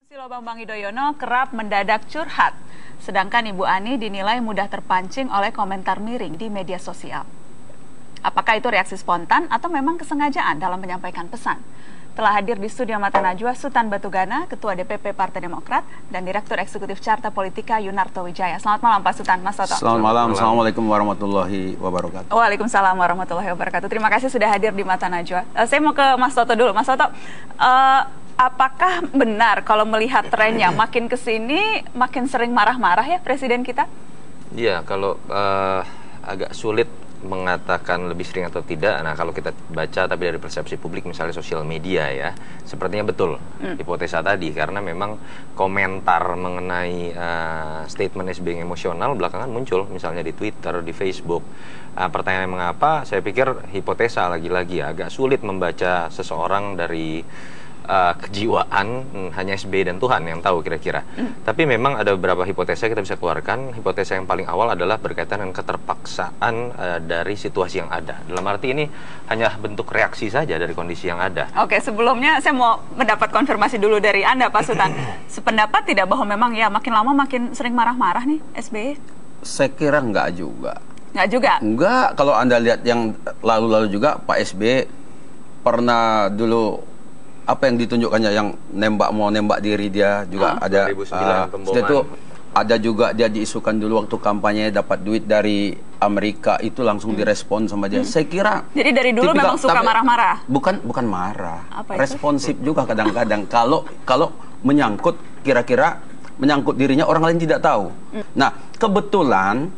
Susilo Bambang Yudhoyono kerap mendadak curhat, sedangkan Ibu Ani dinilai mudah terpancing oleh komentar miring di media sosial. Apakah itu reaksi spontan atau memang kesengajaan dalam menyampaikan pesan? Telah hadir di studio Mata Najwa Sutan Batugana, Ketua DPP Partai Demokrat, dan Direktur Eksekutif Carta Politika Yunarto Wijaya. Selamat malam Pak Sutan, Mas Toto. Selamat malam, Assalamualaikum warahmatullahi wabarakatuh. Waalaikumsalam warahmatullahi wabarakatuh. Terima kasih sudah hadir di Mata Najwa. Saya mau ke Mas Toto dulu. Mas Toto, apakah benar kalau melihat trennya makin kesini makin sering marah-marah ya Presiden kita? Iya, kalau agak sulit mengatakan lebih sering atau tidak. Nah, kalau kita baca tapi dari persepsi publik misalnya sosial media ya, sepertinya betul hipotesa tadi, karena memang komentar mengenai statement SBY yang emosional belakangan muncul misalnya di Twitter, di Facebook. Pertanyaannya mengapa? Saya pikir hipotesa lagi-lagi ya, agak sulit membaca seseorang dari kejiwaan, hanya SBY dan Tuhan yang tahu kira-kira. Tapi memang ada beberapa hipotesa kita bisa keluarkan. Hipotesa yang paling awal adalah berkaitan dengan keterpaksaan dari situasi yang ada. Dalam arti ini hanya bentuk reaksi saja dari kondisi yang ada. Oke, sebelumnya saya mau mendapat konfirmasi dulu dari Anda Pak Sutan. Sependapat tidak bahwa memang ya makin lama makin sering marah-marah nih SBY? Saya kira enggak juga. Enggak juga? Enggak, kalau Anda lihat yang lalu-lalu juga Pak SBY pernah dulu apa yang ditunjukkannya, yang mau nembak diri dia juga ada. 2009 Setelah itu ada juga dia diisukan dulu waktu kampanye dapat duit dari Amerika, itu langsung direspon sama dia. Saya kira. Jadi dari dulu tipikal, memang suka marah-marah. Bukan marah. Apa itu? Responsif juga kadang-kadang. Kalau menyangkut kira-kira menyangkut dirinya orang lain tidak tahu. Nah, kebetulan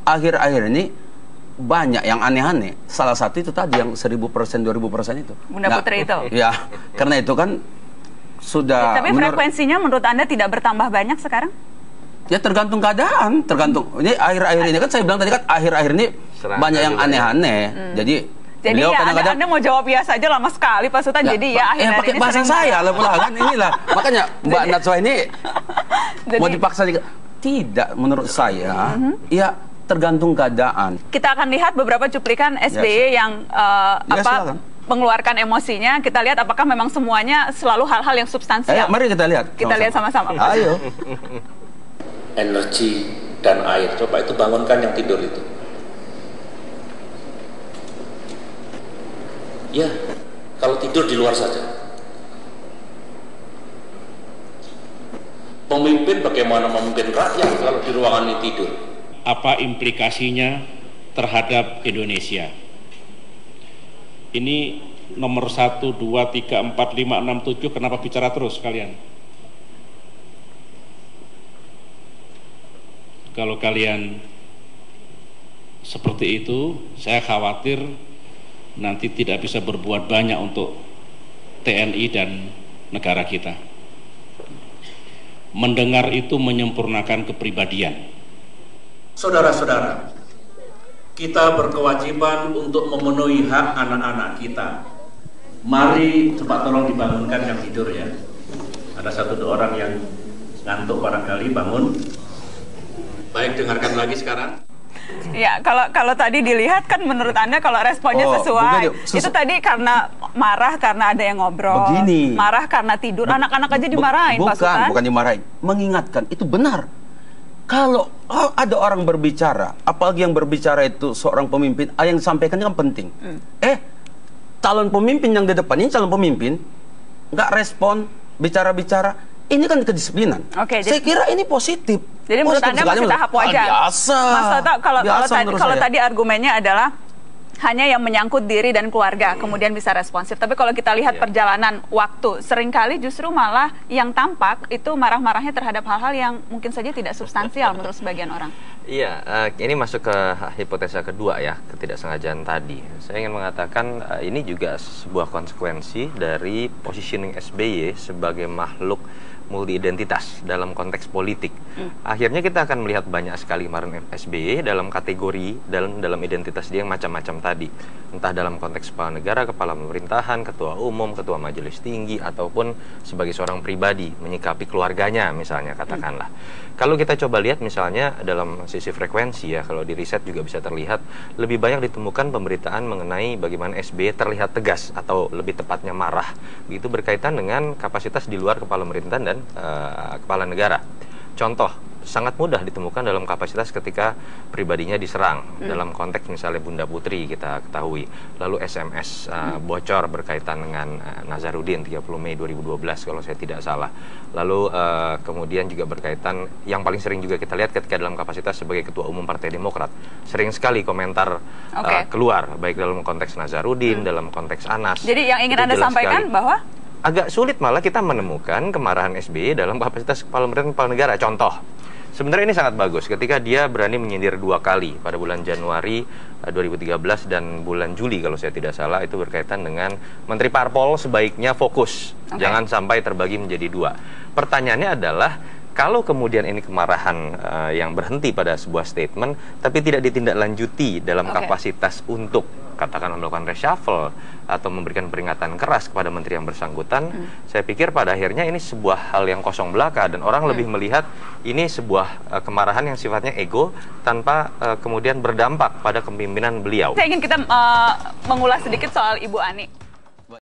akhir-akhir ini banyak yang aneh-aneh. Salah satu itu tadi yang 1000%, 2000% itu. Bunda Putri itu. Ya, karena itu kan sudah. Tapi frekuensinya menurut Anda tidak bertambah banyak sekarang? Ya tergantung keadaan, tergantung. Ini akhir-akhir ini kan saya bilang tadi kan akhir-akhir ini banyak yang aneh-aneh. Jadi ya kadang-kadang Anda mau jawab biasa aja lama sekali Pak Sutan. Jadi ya akhir-akhir pakai ini bahasa saya lah pula kan inilah. Makanya Mbak Najwa ini mau dipaksa tidak, menurut saya ya tergantung keadaan. Kita akan lihat beberapa cuplikan SBY yang mengeluarkan emosinya. Kita lihat apakah memang semuanya selalu hal-hal yang substansial. Mari kita lihat. Kita lihat sama-sama. Ayo. Energi dan air. Coba itu bangunkan yang tidur itu. Ya, kalau tidur di luar saja. Pemimpin bagaimana memimpin rakyat kalau di ruangan ini tidur? Apa implikasinya terhadap Indonesia? Ini nomor 1, 2, 3, 4, 5, 6, 7, kenapa bicara terus kalian? Kalau kalian seperti itu, saya khawatir nanti tidak bisa berbuat banyak untuk TNI dan negara kita. Mendengar itu menyempurnakan kepribadian. Saudara-saudara, kita berkewajiban untuk memenuhi hak anak-anak kita. Mari cepat tolong dibangunkan yang tidur ya. Ada 1-2 orang yang ngantuk barangkali, bangun. Baik, dengarkan lagi sekarang. Ya, kalau tadi dilihat kan menurut Anda kalau responnya sesuai. Itu tadi karena marah karena ada yang ngobrol. Begini. Marah karena tidur. Anak-anak aja dimarahin Pak Sutan. Bukan dimarahin. Mengingatkan, itu benar. Kalau ada orang berbicara, apalagi yang berbicara itu seorang pemimpin, yang disampaikan kan penting. Calon pemimpin yang di depan ini calon pemimpin, nggak respon, bicara-bicara, ini kan kedisiplinan. Saya kira ini positif. Jadi menurut Anda masih tahap wajar? Biasa. Mas Toto, kalau tadi argumennya adalah hanya yang menyangkut diri dan keluarga, kemudian bisa responsif. Tapi kalau kita lihat perjalanan waktu, seringkali justru malah yang tampak itu marah-marahnya terhadap hal-hal yang mungkin saja tidak substansial menurut sebagian orang. Iya, ini masuk ke hipotesa kedua ya, ketidaksengajaan tadi. Saya ingin mengatakan ini juga sebuah konsekuensi dari positioning SBY sebagai makhluk multi identitas dalam konteks politik. Akhirnya kita akan melihat banyak sekali kemarin SBY dalam kategori dalam identitas dia yang macam-macam tadi, entah dalam konteks kepala negara, kepala pemerintahan, ketua umum, ketua majelis tinggi, ataupun sebagai seorang pribadi menyikapi keluarganya misalnya katakanlah. Kalau kita coba lihat misalnya dalam sisi frekuensi ya, kalau di riset juga bisa terlihat lebih banyak ditemukan pemberitaan mengenai bagaimana SBY terlihat tegas atau lebih tepatnya marah, begitu berkaitan dengan kapasitas di luar kepala pemerintahan dan dan kepala negara. Contoh, sangat mudah ditemukan dalam kapasitas ketika pribadinya diserang. Dalam konteks misalnya Bunda Putri kita ketahui. Lalu SMS bocor berkaitan dengan Nazarudin 30 Mei 2012 kalau saya tidak salah. Lalu kemudian juga berkaitan, yang paling sering juga kita lihat ketika dalam kapasitas sebagai Ketua Umum Partai Demokrat. Sering sekali komentar keluar, baik dalam konteks Nazarudin, dalam konteks Anas. Jadi yang ingin Anda sampaikan bahwa agak sulit malah kita menemukan kemarahan SBY dalam kapasitas kepala negara. Contoh, sebenarnya ini sangat bagus ketika dia berani menyindir 2 kali pada bulan Januari 2013 dan bulan Juli kalau saya tidak salah, itu berkaitan dengan Menteri Parpol sebaiknya fokus, jangan sampai terbagi menjadi 2. Pertanyaannya adalah, kalau kemudian ini kemarahan yang berhenti pada sebuah statement tapi tidak ditindaklanjuti dalam kapasitas untuk katakan melakukan reshuffle atau memberikan peringatan keras kepada menteri yang bersangkutan, saya pikir pada akhirnya ini sebuah hal yang kosong belaka dan orang lebih melihat ini sebuah kemarahan yang sifatnya ego tanpa kemudian berdampak pada kepemimpinan beliau. Saya ingin kita mengulas sedikit soal Ibu Ani.